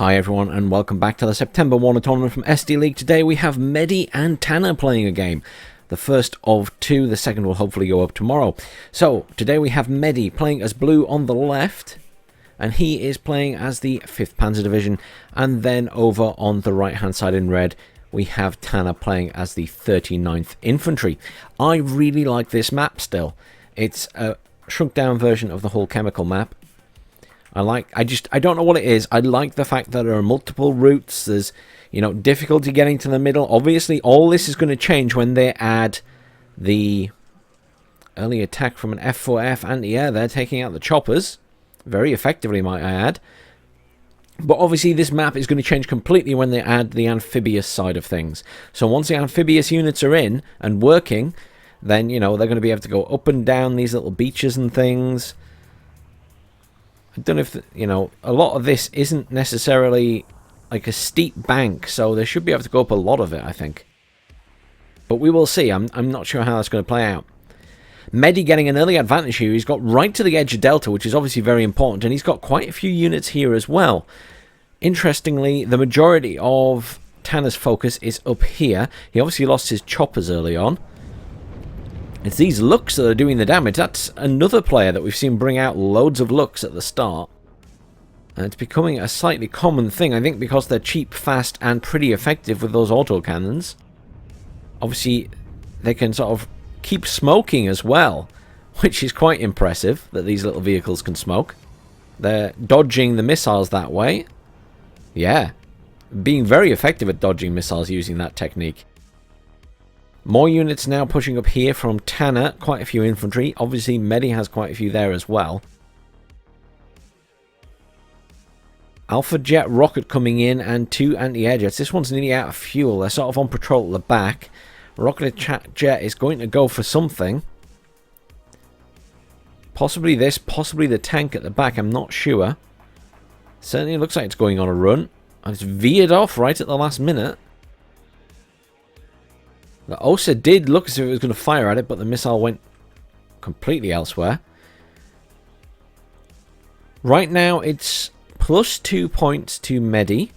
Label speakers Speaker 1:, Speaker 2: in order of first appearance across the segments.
Speaker 1: Hi everyone and welcome back to the September WARNO tournament from SD League. Today we have Meddi and Tanner playing a game. The first of two, the second will hopefully go up tomorrow. So today we have Meddi playing as blue on the left, and he is playing as the 5th Panzer Division, and then over on the right hand side in red we have Tanner playing as the 39th Infantry. I really like this map still. It's a shrunk down version of the whole chemical map. I don't know what it is. I like the fact that there are multiple routes. There's, difficulty getting to the middle. Obviously, all this is going to change when they add the early attack from an F4F anti-air. They're taking out the choppers. Very effectively, might I add. But obviously, this map is going to change completely when they add the amphibious side of things. So once the amphibious units are in and working, then, they're going to be able to go up and down these little beaches and things. I don't know if, a lot of this isn't necessarily like a steep bank, so they should be able to go up a lot of it, I think. But we will see. I'm not sure how that's going to play out. Meddi getting an early advantage here. He's got right to the edge of Delta, which is obviously very important, and he's got quite a few units here as well. Interestingly, the majority of Tanner's focus is up here. He obviously lost his choppers early on. It's these looks that are doing the damage. That's another player that we've seen bring out loads of looks at the start. And it's becoming a slightly common thing, I think, because they're cheap, fast, and pretty effective with those autocannons. Obviously, they can sort of keep smoking as well, which is quite impressive that these little vehicles can smoke. They're dodging the missiles that way. Yeah, being very effective at dodging missiles using that technique. More units now pushing up here from Tanner. Quite a few infantry. Obviously, Meddi has quite a few there as well. Alpha Jet rocket coming in and 2 anti-air jets. This one's nearly out of fuel. They're sort of on patrol at the back. Rocket jet is going to go for something. Possibly this, possibly the tank at the back. I'm not sure. Certainly looks like it's going on a run. And it's veered off right at the last minute. The OSA did look as if it was going to fire at it, but the missile went completely elsewhere. Right now, it's plus 2 points to Meddi,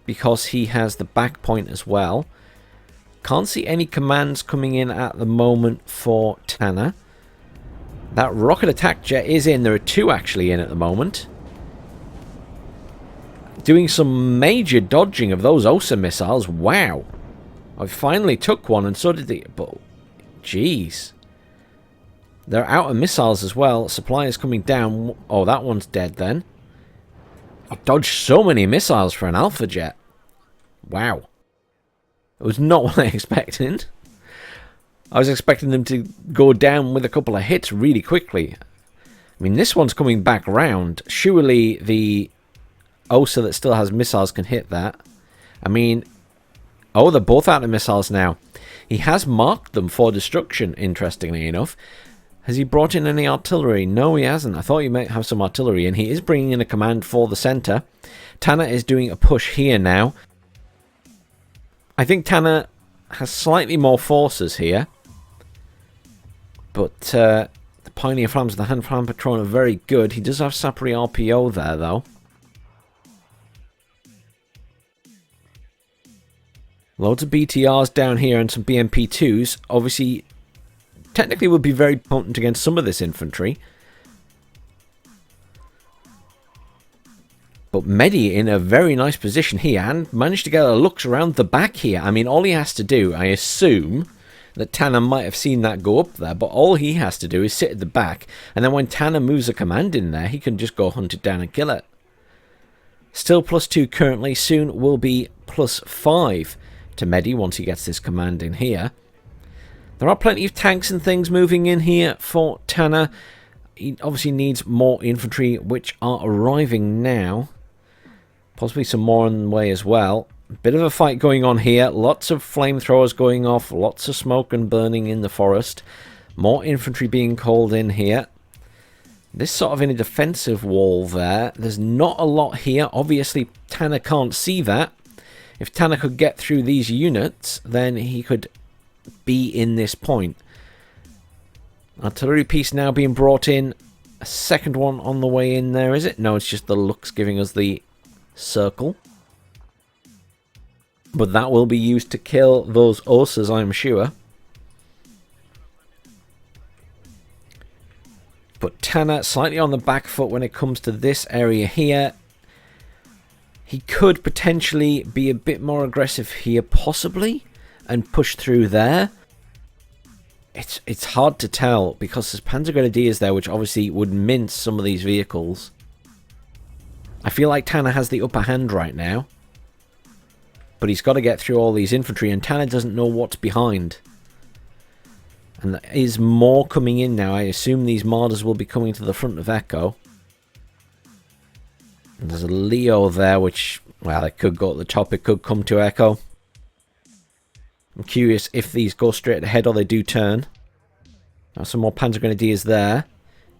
Speaker 1: because he has the back point as well. Can't see any commands coming in at the moment for Tanner. That rocket attack jet is in. There are 2 actually in at the moment. Doing some major dodging of those OSA missiles. Wow. I finally took one, and so did the... But, jeez. They're out of missiles as well. Supply is coming down. Oh, that one's dead then. I dodged so many missiles for an Alpha Jet. Wow. It was not what I expected. I was expecting them to go down with a couple of hits really quickly. I mean, this one's coming back round. Surely the OSA that still has missiles can hit that. I mean... Oh, they're both out of missiles now. He has marked them for destruction, interestingly enough. Has he brought in any artillery? No, he hasn't. I thought he might have some artillery, and he is bringing in a command for the centre. Tanner is doing a push here now. I think Tanner has slightly more forces here. But the Pioneer Flams and the Hand Flam Patron are very good. He does have Sapri RPO there, though. Loads of BTRs down here and some BMP2s. Obviously, technically would be very potent against some of this infantry. But Meddi in a very nice position here and managed to get a looks around the back here. I mean, all he has to do, I assume, that Tanner might have seen that go up there, but all he has to do is sit at the back, and then when Tanner moves a command in there, he can just go hunt it down and kill it. Still plus 2 currently, soon will be plus 5 to Meddi once he gets this command in here. There are plenty of tanks and things moving in here for Tanner. He obviously needs more infantry, which are arriving now. Possibly some more on the way as well. Bit of a fight going on here. Lots of flamethrowers going off. Lots of smoke and burning in the forest. More infantry being called in here. This sort of in a defensive wall there. There's not a lot here. Obviously, Tanner can't see that. If Tanner could get through these units, then he could be in this point. Artillery piece now being brought in. A second one on the way in there, is it? No, it's just the looks giving us the circle. But that will be used to kill those OSAs, I'm sure. But Tanner slightly on the back foot when it comes to this area here. He could potentially be a bit more aggressive here, possibly, and push through there. It's hard to tell because there's Panzer Grenadiers there, which obviously would mince some of these vehicles. I feel like Tanner has the upper hand right now. But he's got to get through all these infantry, and Tanner doesn't know what's behind. And there is more coming in now. I assume these Marders will be coming to the front of Echo. And there's a Leo there, which, well, it could go at the top. It could come to Echo. I'm curious if these go straight ahead or they do turn. Now some more Panzer Grenadiers there.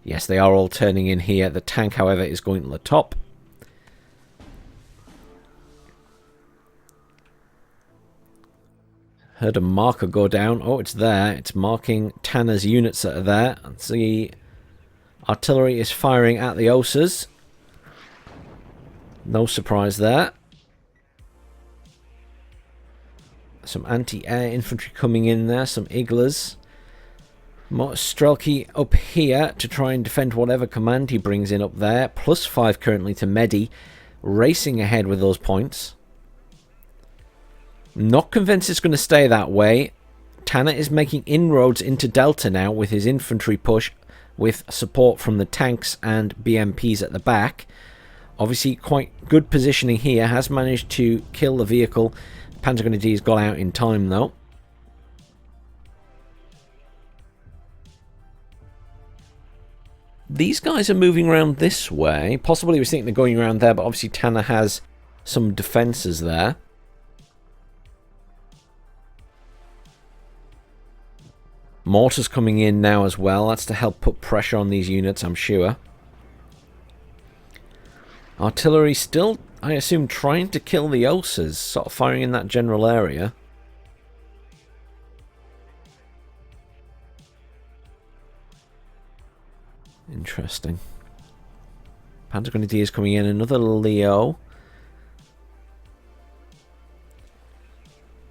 Speaker 1: Yes, they are all turning in here. The tank, however, is going to the top. Heard a marker go down. Oh, it's there. It's marking Tanner's units that are there. Let's see. Artillery is firing at the OSAs. No surprise there. Some anti-air infantry coming in there. Some Iglers. Strelke up here to try and defend whatever command he brings in up there. +5 currently to Meddi. Racing ahead with those points. Not convinced it's going to stay that way. Tanner is making inroads into Delta now with his infantry push, with support from the tanks and BMPs at the back. Obviously quite good positioning here. Has managed to kill the vehicle. Panzer Grenadiers got out in time though. These guys are moving around this way. Possibly he was thinking they're going around there, but obviously Tanner has some defences there. Mortars coming in now as well. That's to help put pressure on these units, I'm sure. Artillery still, I assume, trying to kill the OSAs, sort of firing in that general area. Interesting. Panzer Grenadiers coming in. Another Leo.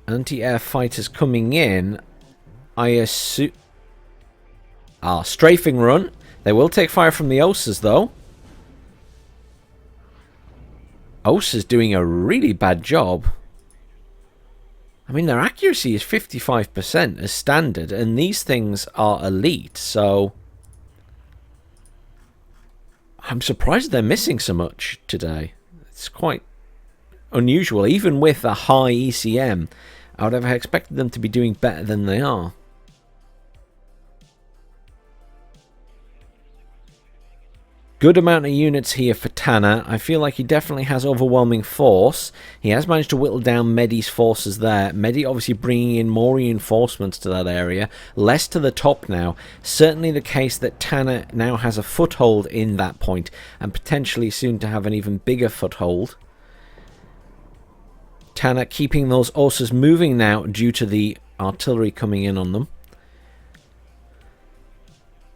Speaker 1: Anti-air fighters coming in. I assume... strafing run. They will take fire from the OSAs, though. OSA's doing a really bad job. I mean, their accuracy is 55% as standard, and these things are elite, so... I'm surprised they're missing so much today. It's quite unusual. Even with a high ECM, I would have expected them to be doing better than they are. Good amount of units here for Tanner. I feel like he definitely has overwhelming force. He has managed to whittle down Meddi's forces there. Meddi obviously bringing in more reinforcements to that area. Less to the top now. Certainly the case that Tanner now has a foothold in that point, and potentially soon to have an even bigger foothold. Tanner keeping those OSAs moving now due to the artillery coming in on them.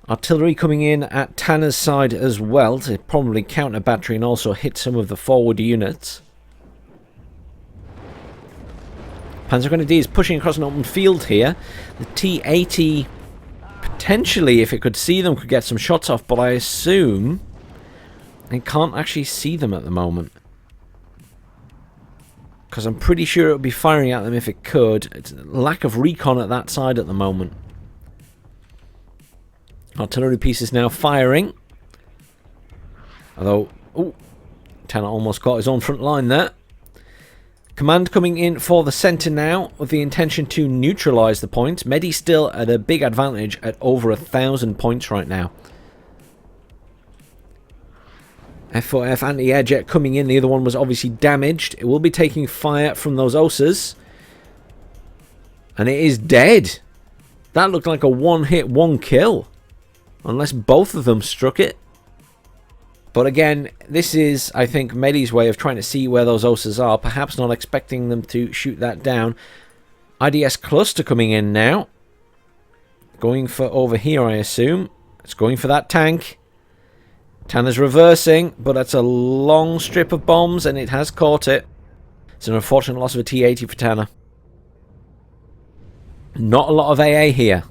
Speaker 1: Artillery coming in at Tanner's side as well to probably counter battery and also hit some of the forward units. Panzer Grenadiers pushing across an open field here. The T-80 potentially, if it could see them, could get some shots off, but I assume it can't actually see them at the moment. Because I'm pretty sure it would be firing at them if it could. It's a lack of recon at that side at the moment. Artillery pieces now firing. Although, oh, Tanner almost got his own front line there. Command coming in for the centre now with the intention to neutralise the points. Meddi still at a big advantage at over 1,000 points right now. F4F anti-air jet coming in. The other one was obviously damaged. It will be taking fire from those OSAs. And it is dead. That looked like a one-hit, one-kill. Unless both of them struck it. But again, this is, I think, Meddi's way of trying to see where those OSAs are. Perhaps not expecting them to shoot that down. IDS cluster coming in now. Going for over here, I assume. It's going for that tank. Tanner's reversing, but that's a long strip of bombs, and it has caught it. It's an unfortunate loss of a T-80 for Tanner. Not a lot of AA here.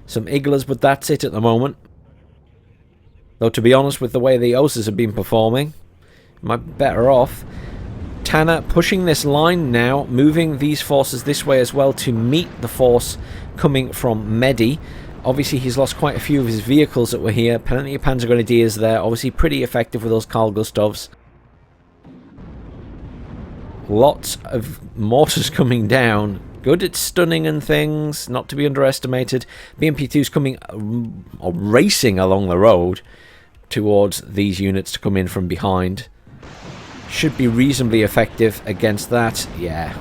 Speaker 1: Some Iglas, but that's it at the moment. Though, to be honest, with the way the OSAs have been performing, might be better off. Tanner pushing this line now, moving these forces this way as well to meet the force coming from Meddi. Obviously, he's lost quite a few of his vehicles that were here. Plenty of Panzer Grenadiers there. Obviously, pretty effective with those Carl Gustavs. Lots of mortars coming down. Good at stunning and things, not to be underestimated. BMP-2's coming, or racing along the road towards these units to come in from behind. Should be reasonably effective against that. Yeah.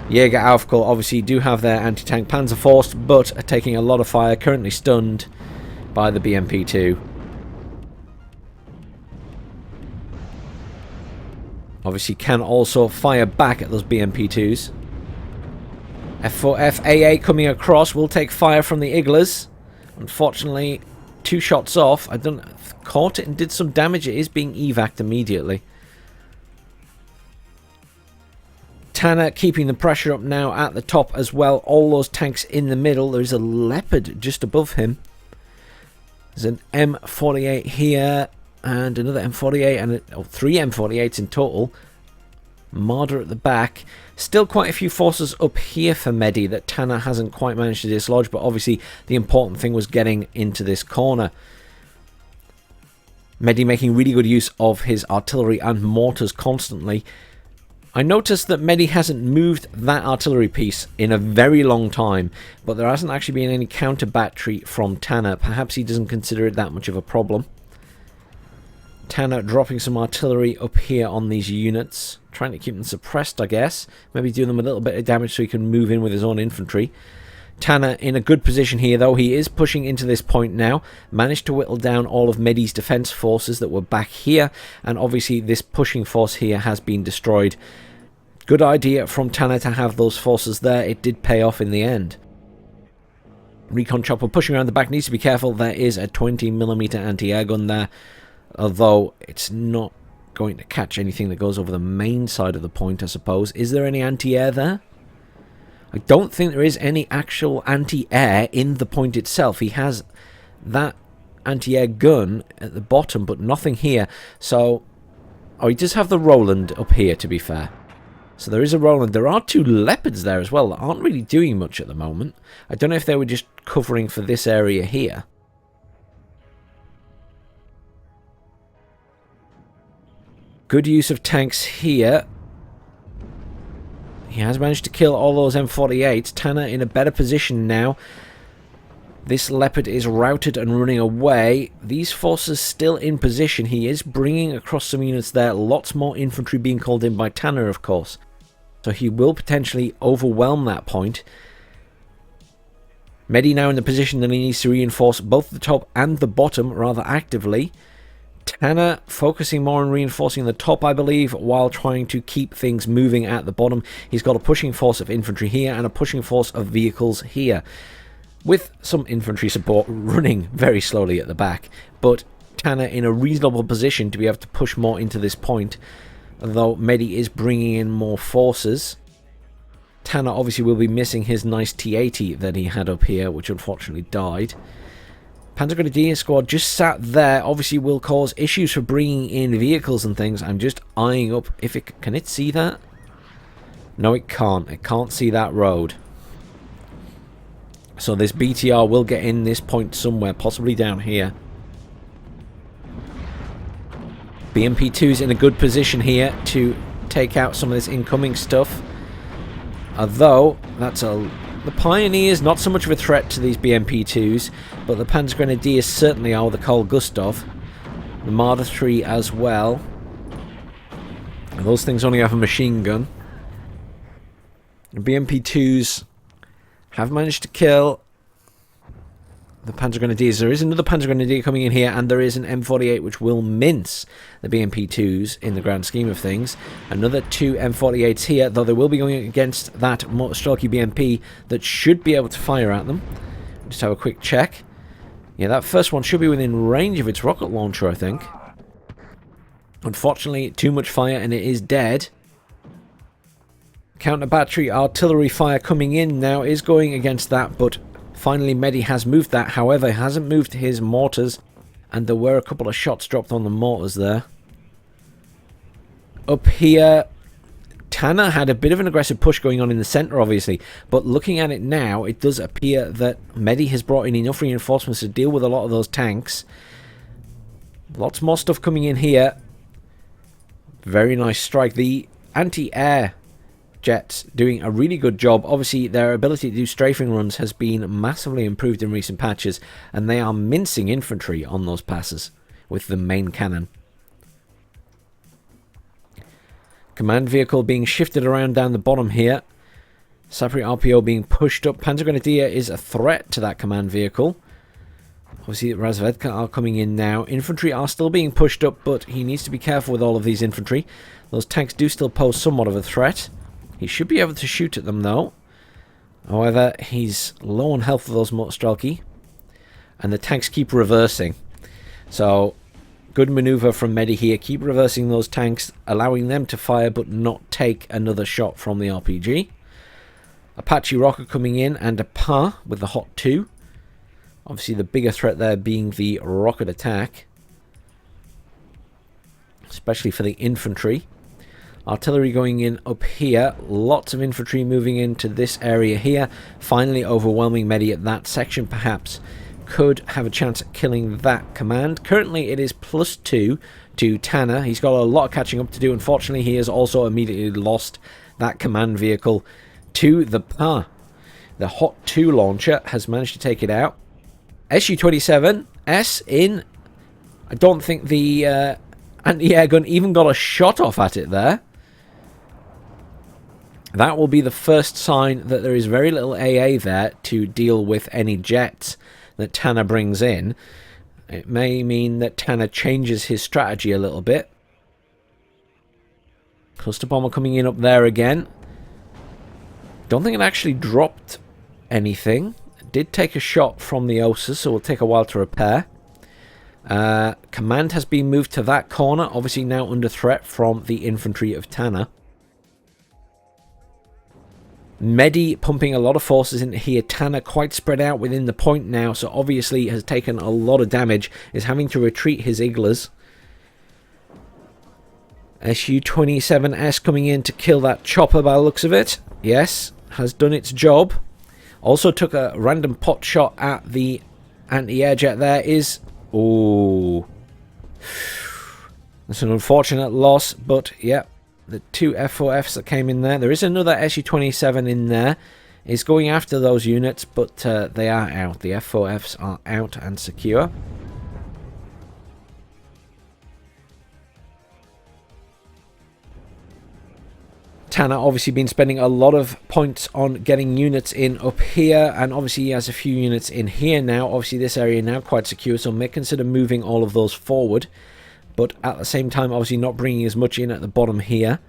Speaker 1: Jäger Aufkol obviously do have their anti-tank Panzer Force, but are taking a lot of fire, currently stunned by the BMP-2. Obviously can also fire back at those BMP-2s. F4F AA coming across will take fire from the Iglas. Unfortunately, 2 shots off. I don't caught it and did some damage. It is being evac'd immediately. Tanner keeping the pressure up now at the top as well. All those tanks in the middle. There's a Leopard just above him. There's an M48 here and another M48 and 3 M48s in total. Marder at the back. Still quite a few forces up here for Meddi that Tanner hasn't quite managed to dislodge, but obviously the important thing was getting into this corner. Meddi making really good use of his artillery and mortars constantly. I noticed that Meddi hasn't moved that artillery piece in a very long time, but there hasn't actually been any counter battery from Tanner. Perhaps he doesn't consider it that much of a problem. Tanner dropping some artillery up here on these units, trying to keep them suppressed, I guess. Maybe doing them a little bit of damage so he can move in with his own infantry. Tanner in a good position here, though. He is pushing into this point now. Managed to whittle down all of Meddi's defense forces that were back here, and obviously this pushing force here has been destroyed. Good idea from Tanner to have those forces there. It did pay off in the end. Recon chopper pushing around the back. Needs to be careful. There is a 20mm anti-air gun there, although it's not going to catch anything that goes over the main side of the point, I suppose. Is there any anti-air there? I don't think there is any actual anti-air in the point itself. He has that anti-air gun at the bottom, but nothing here. So, oh, he does have the Roland up here, to be fair. So there is a Roland. There are 2 Leopards there as well that aren't really doing much at the moment. I don't know if they were just covering for this area here. Good use of tanks here. He has managed to kill all those M48s. Tanner in a better position now. This Leopard is routed and running away. These forces still in position. He is bringing across some units there. Lots more infantry being called in by Tanner, of course. So he will potentially overwhelm that point. Meddi now in the position that he needs to reinforce both the top and the bottom rather actively. Tanner focusing more on reinforcing the top, I believe, while trying to keep things moving at the bottom. He's got a pushing force of infantry here and a pushing force of vehicles here, with some infantry support running very slowly at the back. But Tanner in a reasonable position to be able to push more into this point, though Meddi is bringing in more forces. Tanner obviously will be missing his nice T-80 that he had up here, which unfortunately died. Panzer Grenadier squad just sat there. Obviously will cause issues for bringing in vehicles and things. I'm just eyeing up if it can it see that? No, it can't. It can't see that road. So this BTR will get in this point somewhere, possibly down here. BMP-2's in a good position here to take out some of this incoming stuff. Although that's the Pioneers, not so much of a threat to these BMP-2s, but the Panzer Grenadiers certainly are, the Carl Gustav. The Marder 3 as well. And those things only have a machine gun. The BMP-2s have managed to kill the Panzer Grenadiers. There is another Panzer Grenadier coming in here, and there is an M48 which will mince the BMP-2s in the grand scheme of things. Another 2 M48s here, though they will be going against that Strelky BMP that should be able to fire at them. Just have a quick check. Yeah, that first one should be within range of its rocket launcher, I think. Unfortunately, too much fire and it is dead. Counter battery artillery fire coming in now is going against that, but finally Meddi has moved that. However, he hasn't moved his mortars, and there were a couple of shots dropped on the mortars there. Up here, Tanner had a bit of an aggressive push going on in the centre, obviously, but looking at it now, it does appear that Meddi has brought in enough reinforcements to deal with a lot of those tanks. Lots more stuff coming in here. Very nice strike. The anti-air jets doing a really good job. Obviously, their ability to do strafing runs has been massively improved in recent patches, and they are mincing infantry on those passes with the main cannon. Command vehicle being shifted around down the bottom here. Sapri RPO being pushed up. Panzer Grenadier is a threat to that command vehicle. Obviously, Razvedka are coming in now. Infantry are still being pushed up, but he needs to be careful with all of these infantry. Those tanks do still pose somewhat of a threat. He should be able to shoot at them, though. However, he's low on health for those Motorstrelki. And the tanks keep reversing. So, good maneuver from Meddi here. Keep reversing those tanks, allowing them to fire, but not take another shot from the RPG. Apache rocket coming in, and a PA with the Hot 2. Obviously, the bigger threat there being the rocket attack. Especially for the infantry. Artillery going in up here. Lots of infantry moving into this area here. Finally overwhelming Meddi at that section, perhaps. Could have a chance at killing that command. Currently, it is +2 to Tanner. He's got a lot of catching up to do. Unfortunately, he has also immediately lost that command vehicle to the PA. The Hot 2 launcher has managed to take it out. Su-27S in. I don't think the anti-air gun even got a shot off at it there. That will be the first sign that there is very little AA there to deal with any jets that Tanner brings in. It may mean that Tanner changes his strategy a little bit. Cluster bomber coming in up there again. Don't think it actually dropped anything. It did take a shot from the OSA, so it'll take a while to repair. Command has been moved to that corner, obviously now under threat from the infantry of Tanner. Meddi pumping a lot of forces into here. Tanner quite spread out within the point now, so obviously has taken a lot of damage, is having to retreat his Iglas. Su-27S coming in to kill that chopper by the looks of it. Yes, has done its job. Also took a random pot shot at the anti-air jet there. Oh, that's an unfortunate loss, but yeah. The two F4Fs that came in there. There is another Su-27 in there. It's going after those units, but they are out. The F4Fs are out and secure. Tanner obviously been spending a lot of points on getting units in up here, and obviously he has a few units in here now. Obviously this area now quite secure, so may consider moving all of those forward. But at the same time, obviously not bringing as much in at the bottom here.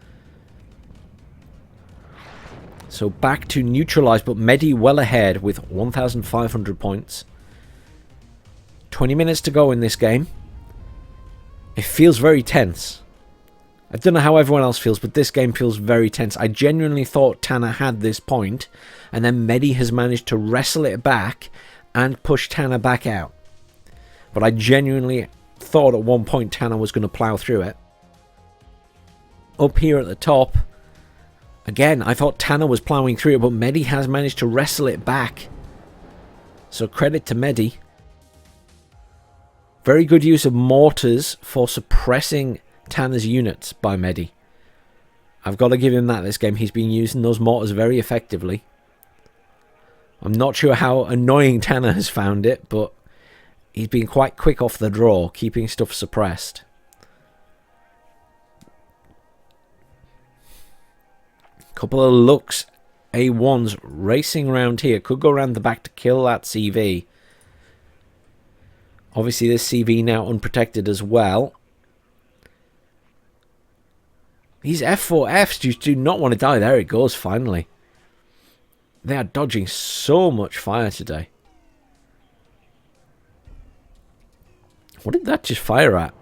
Speaker 1: So back to neutralize, but Meddi well ahead with 1,500 points. 20 minutes to go in this game. It feels very tense. I don't know how everyone else feels, but this game feels very tense. I genuinely thought Tanner had this point, and then Meddi has managed to wrestle it back and push Tanner back out. But I genuinely thought at one point Tanner was going to plow through it. Up here at the top, again, I thought Tanner was plowing through it, but Meddi has managed to wrestle it back. So credit to Meddi. Very good use of mortars for suppressing Tanner's units by Meddi. I've got to give him that this game. He's been using those mortars very effectively. I'm not sure how annoying Tanner has found it, but he's been quite quick off the draw, keeping stuff suppressed. Couple of looks. A1s racing around here. Could go around the back to kill that CV. Obviously this CV now unprotected as well. These F4Fs just do not want to die. There it goes, finally. They are dodging so much fire today. What did that just fire at?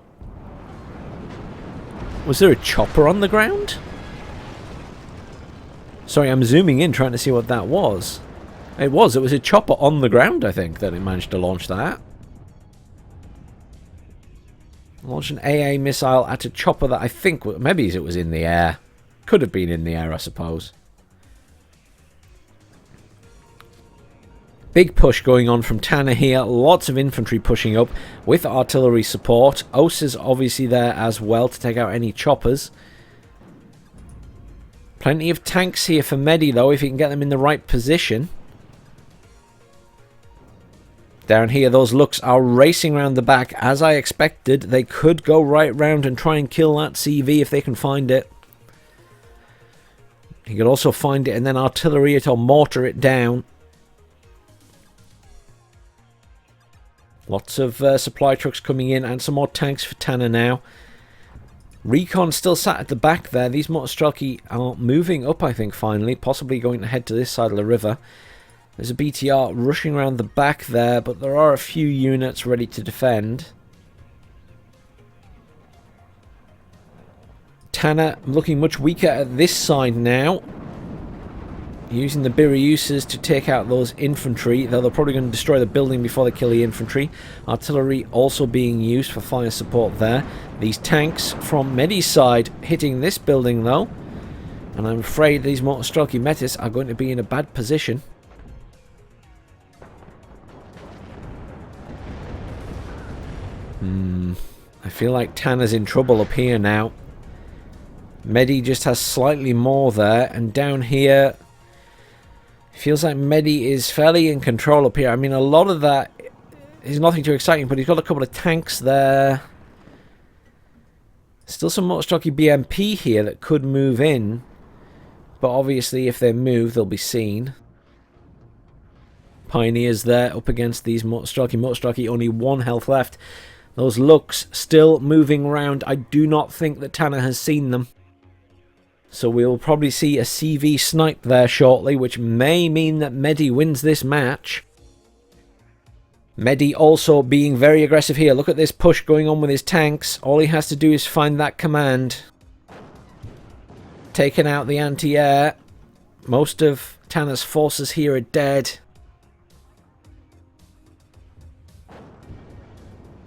Speaker 1: Was there a chopper on the ground? Sorry, I'm zooming in trying to see what that was. It was a chopper on the ground, I think, that it managed to launch that. Launch an AA missile at a chopper that I think, maybe it was in the air. Could have been in the air, I suppose. Big push going on from Tanner here. Lots of infantry pushing up with artillery support. OSA's obviously there as well to take out any choppers. Plenty of tanks here for Meddi, though, if he can get them in the right position. Down here, those looks are racing around the back. As I expected, they could go right round and try and kill that CV if they can find it. He could also find it and then artillery it or mortar it down. Lots of supply trucks coming in and some more tanks for Tanner now. Recon still sat at the back there. These Motostrelki are moving up, I think, finally. Possibly going to head to this side of the river. There's a BTR rushing around the back there, but there are a few units ready to defend. Tanner looking much weaker at this side now. Using the Biryusas to take out those infantry, though they're probably going to destroy the building before they kill the infantry. Artillery also being used for fire support there. These tanks from Meddi's side hitting this building, though. And I'm afraid these Motostrelki Metis are going to be in a bad position. I feel like Tanner's in trouble up here now. Meddi just has slightly more there, and down here feels like Meddi is fairly in control up here. I mean, a lot of that is nothing too exciting, but he's got a couple of tanks there. Still some Motostrelki BMP here that could move in, but obviously if they move, they'll be seen. Pioneers there up against these Motostrelki. Motostrelki only 1 health left. Those looks still moving around. I do not think that Tanner has seen them. So we'll probably see a CV snipe there shortly, which may mean that Meddi wins this match. Meddi also being very aggressive here. Look at this push going on with his tanks. All he has to do is find that command. Taking out the anti-air. Most of Tanner's forces here are dead.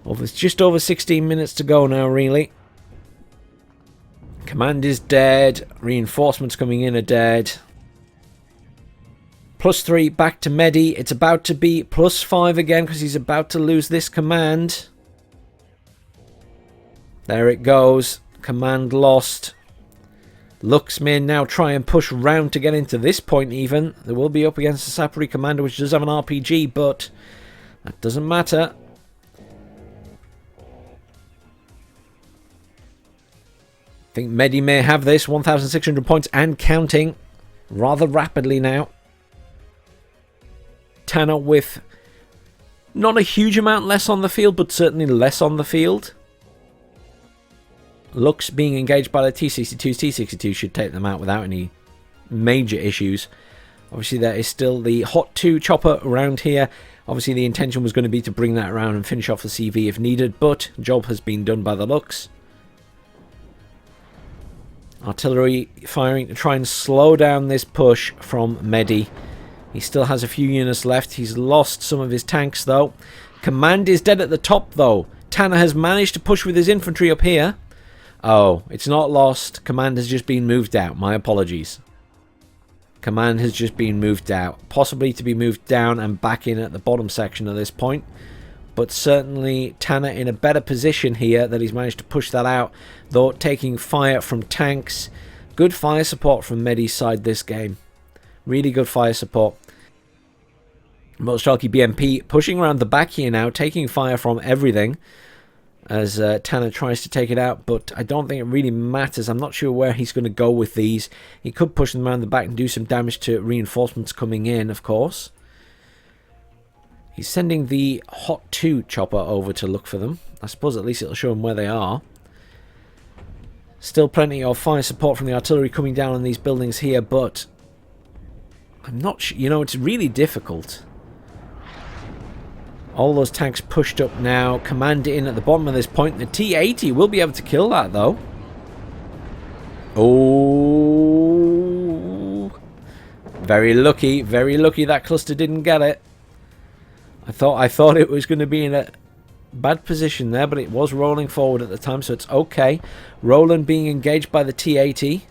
Speaker 1: Well, there's just over 16 minutes to go now, really. Command is dead. Reinforcements coming in are dead. +3 back to Meddi. It's about to be +5 again because he's about to lose this command. There it goes. Command lost. Lux may now try and push round to get into this point even. They will be up against the Sapori commander, which does have an RPG, but that doesn't matter. I think Meddi may have this. 1,600 points and counting rather rapidly now. Tanner with not a huge amount less on the field, but certainly less on the field. Lux being engaged by the T-62s. T-62 should take them out without any major issues. Obviously there is still the Hot 2 chopper around here. Obviously the intention was going to be to bring that around and finish off the CV if needed, but job has been done by the Lux. Artillery firing to try and slow down this push from Meddi. He still has a few units left. He's lost some of his tanks though. Command is dead at the top though. Tanner has managed to push with his infantry up here. Oh, it's not lost. Command has just been moved out. My apologies. Command has just been moved out. Possibly to be moved down and back in at the bottom section at this point. But certainly Tanner in a better position here that he's managed to push that out. Though taking fire from tanks. Good fire support from Meddi's side this game. Really good fire support. Motostrelki BMP pushing around the back here now. Taking fire from everything. As Tanner tries to take it out. But I don't think it really matters. I'm not sure where he's going to go with these. He could push them around the back and do some damage to reinforcements coming in, of course. He's sending the Hot 2 chopper over to look for them. I suppose at least it'll show them where they are. Still plenty of fire support from the artillery coming down on these buildings here, but I'm not sure. You know, it's really difficult. All those tanks pushed up now. Command in at the bottom of this point. The T-80 will be able to kill that, though. Oh, very lucky that cluster didn't get it. I thought it was going to be in a bad position there, but it was rolling forward at the time, so it's okay. Roland being engaged by the T-80.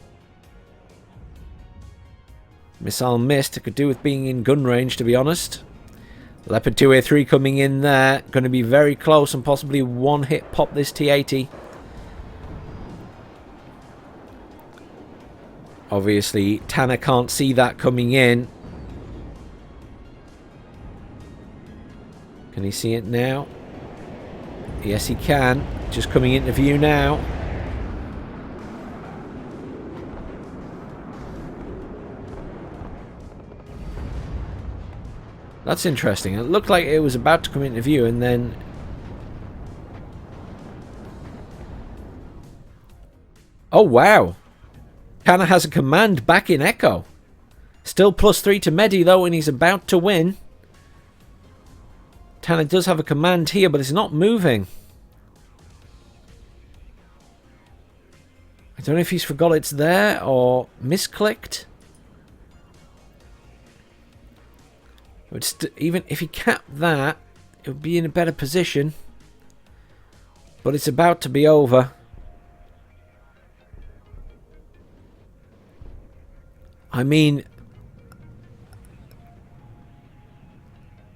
Speaker 1: Missile missed. It could do with being in gun range, to be honest. Leopard 2A3 coming in there. Going to be very close and possibly one hit pop this T-80. Obviously, Tanner can't see that coming in. Can he see it now? Yes, he can. Just coming into view now. That's interesting. It looked like it was about to come into view and then... Oh, wow. Tanner has a command back in Echo. Still +3 to Meddi, though, and he's about to win. Tanner does have a command here, but it's not moving. I don't know if he's forgot it's there or misclicked. Even if he capped that, it would be in a better position. But it's about to be over. I mean,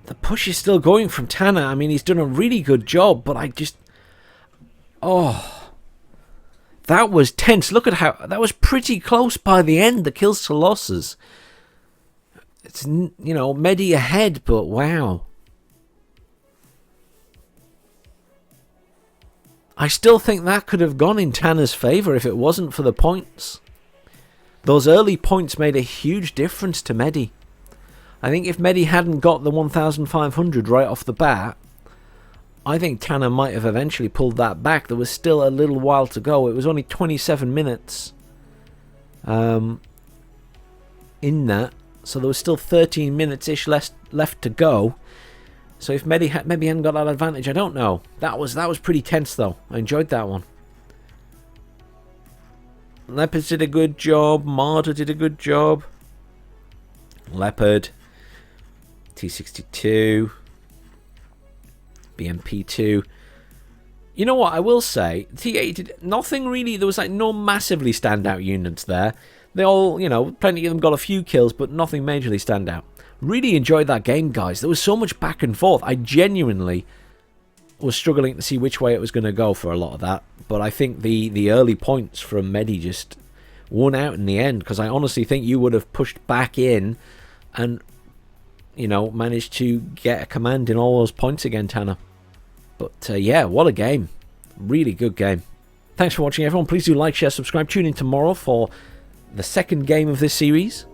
Speaker 1: the push is still going from Tanner. I mean, he's done a really good job, but I just... Oh, that was tense. Look at how... That was pretty close by the end, the kills to losses. It's, you know, Meddi ahead, but wow. I still think that could have gone in Tanner's favour if it wasn't for the points. Those early points made a huge difference to Meddi. I think if Meddi hadn't got the 1,500 right off the bat, I think Tanner might have eventually pulled that back. There was still a little while to go. It was only 27 minutes in that. So there was still 13 minutes-ish left to go. So if Meddi hadn't got that advantage, I don't know. That was pretty tense, though. I enjoyed that one. Leopards did a good job. Marder did a good job. Leopard. T62. BMP2. You know what? I will say, T8 did nothing really. There was like no massively standout units there. They all, you know, plenty of them got a few kills, but nothing majorly stand out. Really enjoyed that game, guys. There was so much back and forth. I genuinely was struggling to see which way it was going to go for a lot of that. But I think the early points from Meddi just won out in the end, because I honestly think you would have pushed back in and, you know, managed to get a command in all those points again, Tanner. But yeah, what a game. Really good game. Thanks for watching, everyone. Please do like, share, subscribe. Tune in tomorrow for the second game of this series.